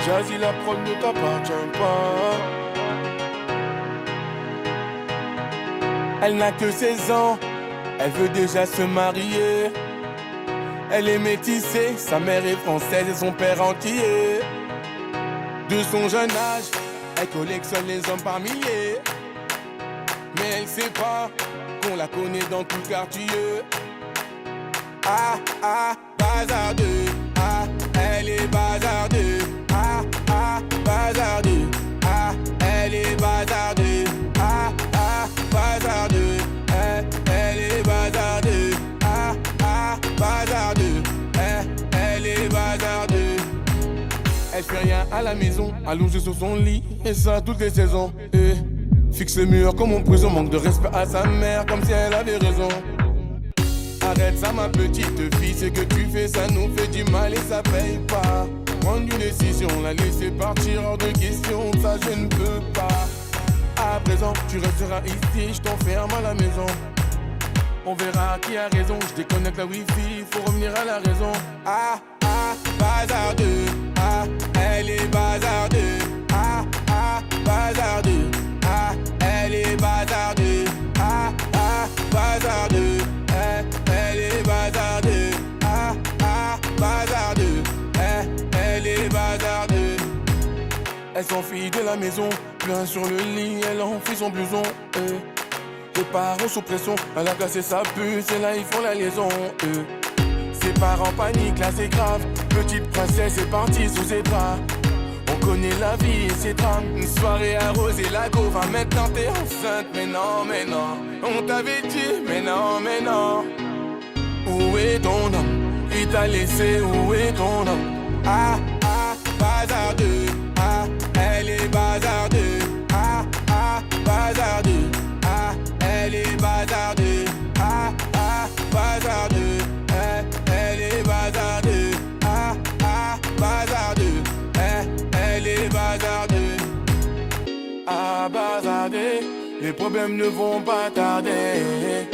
Jazzy, la prod ne t'appartient pas. Elle n'a que 16 ans, elle veut déjà se marier. Elle est métissée, sa mère est française et son père entier. De son jeune âge, elle collectionne les hommes par milliers. Mais elle sait pas qu'on la connaît dans tout le quartier. Ah ah, bazardeux. Ah, elle est bazardeux. Ah ah, bazardeux. Ah, elle est bazardeux. Ah ah, bazardeux. Elle est bazardeux. Ah ah, bazardeux. Elle est bazardeux. Elle fait rien à la maison, allongée sur son lit, et ça toutes les saisons. Fixe le mur comme en prison, manque de respect à sa mère, comme si elle avait raison. Arrête ça ma petite fille, ce que tu fais ça nous fait du mal et ça paye pas. Prendre une décision, la laisser partir hors de question, ça je ne peux pas. À présent tu resteras ici, je t'enferme à la maison. On verra qui a raison, je déconnecte la wifi, faut revenir à la raison. Ah ah, bazardeux. Ah, elle est bazardeux. Ah ah, bazardeux. Ah, elle est bazardeux. Ah ah, bazardeux. Elle est bazardeux. Ah ah, bazardeux. Elle est bazardeux. Elle s'enfuit de la maison, plein sur le lit, elle enfuit son blouson. Les parents sous pression, elle a cassé sa puce et là ils font la liaison. Ses parents paniquent, là c'est grave. Petite princesse est partie sous ses draps. On connaît la vie et ses drames. Une soirée arrosée, la go va maintenant t'es enceinte. Mais non, mais non, on t'avait dit, mais non, mais non. Où est ton homme? Il t'a laissé, où est ton homme? Ah, ah, bazardeux. Ah, elle est bazardeux. Ah, ah, bazardeux. Ah, elle est bazardeux. Ah, ah, bazardeux. Elle est bazardeux. Ah, ah, bazardeux. Elle est bazardeux. Ah, bazardeux. Les problèmes ne vont pas tarder.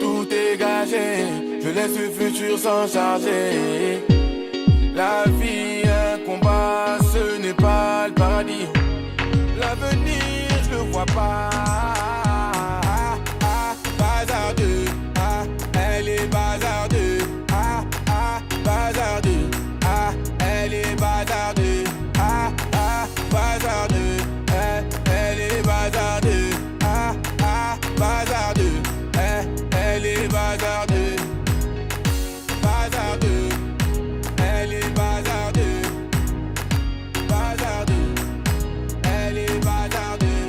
Tout est gagé. Je laisse le futur s'en charger. La vie, un combat, ce n'est pas le paradis. L'avenir, je le vois pas. Ah, ah, bazardeux. Ah, elle est bazardeux. Ah, ah, bazardeux. Ah, elle est bazardeux. Ah, ah, bazardeux. Elle est bazardeux. Ah, ah, bazardeux. Elle est bazardeux. Bazardeux. Elle est bazardeux. Bazardeux. Elle est bazardeux.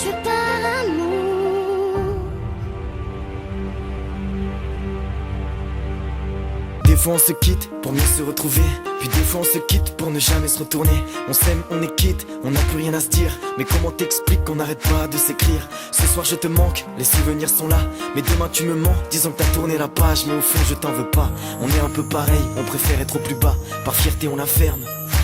tué par amour. Des fois on se quitte pour mieux se retrouver, puis des fois on se quitte pour ne jamais se retourner. On s'aime, on est quitte, on n'a plus rien à se dire. Mais comment t'expliques qu'on n'arrête pas de s'écrire? Ce soir je te manque, les souvenirs sont là, mais demain tu me mens, disons que t'as tourné la page. Mais au fond je t'en veux pas, on est un peu pareil, on préfère être au plus bas. Par fierté on la ferme.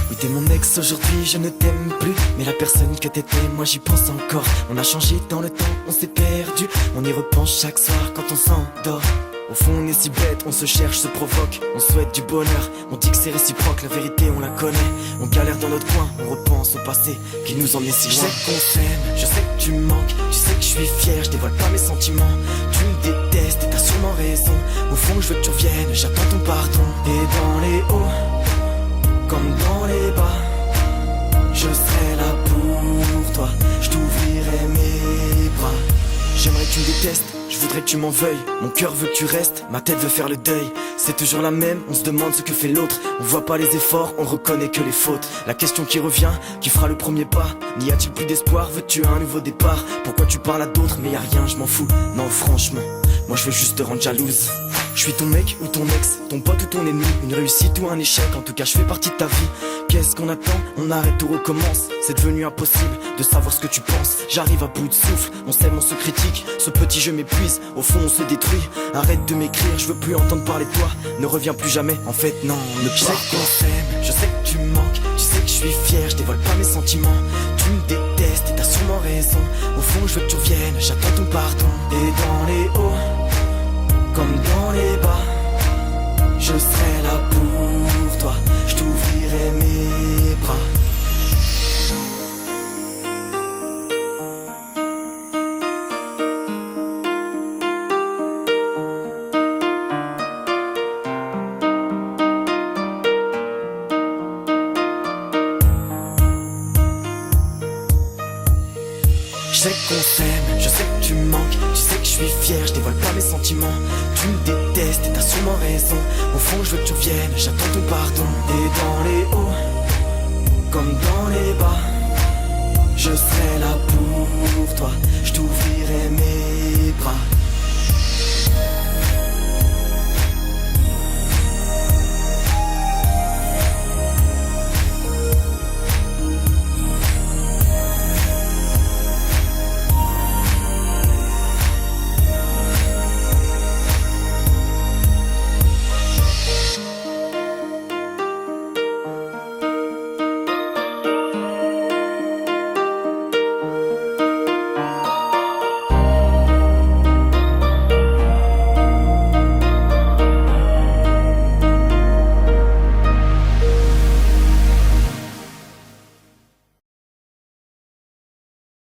Oui t'es mon ex, aujourd'hui je ne t'aime plus, mais la personne que t'étais, moi j'y pense encore. On a changé dans le temps, on s'est perdu, on y repense chaque soir quand on s'endort. Au fond on est si bête, on se cherche, se provoque, on souhaite du bonheur, on dit que c'est réciproque, la vérité on la connaît. On galère dans notre coin, on repense au passé qui nous emmenait si loin. Je sais qu'on s'aime, je sais que tu me manques, je sais que je suis fier, je dévoile pas mes sentiments. Tu me détestes et t'as sûrement raison, au fond je veux que tu reviennes, j'attends ton pardon. Et dans les hauts, comme dans les bas, je serai là pour toi, je t'ouvrirai mes bras. J'aimerais que tu me détestes, je voudrais que tu m'en veuilles. Mon cœur veut que tu restes, ma tête veut faire le deuil. C'est toujours la même, on se demande ce que fait l'autre. On voit pas les efforts, on reconnaît que les fautes. La question qui revient, qui fera le premier pas? N'y a-t-il plus d'espoir, veux-tu un nouveau départ? Pourquoi tu parles à d'autres, mais y a rien, je m'en fous. Non franchement, moi je veux juste te rendre jalouse. Je suis ton mec ou ton ex, ton pote ou ton ennemi, une réussite ou un échec, en tout cas je fais partie de ta vie. Qu'est-ce qu'on attend? On arrête, tout recommence. C'est devenu impossible de savoir ce que tu penses. J'arrive à bout de souffle, on s'aime, on se critique. Ce petit jeu m'épuise, au fond on se détruit. Arrête de m'écrire, je veux plus entendre parler de toi. Ne reviens plus jamais, en fait non, ne pars. Je sais qu'on s'aime, je sais que tu me manques, je sais que je suis fier, je dévoile pas mes sentiments. Tu me détestes et t'as sûrement raison, au fond je veux que tu reviennes, j'attends ton pardon. Et dans les hauts, comme dans les bas, je serai là pour toi, je t'ouvrirai mes bras. Je sais qu'on s'aime, je sais que tu me manques, je sais que je suis fier, je dévoile pas mes sentiments. Tu me détestes et t'as sûrement raison, au fond je veux que tu reviennes, j'attends ton pardon. Et dans les hauts, comme dans les bas, je serai là pour toi, je t'ouvrirai mes bras.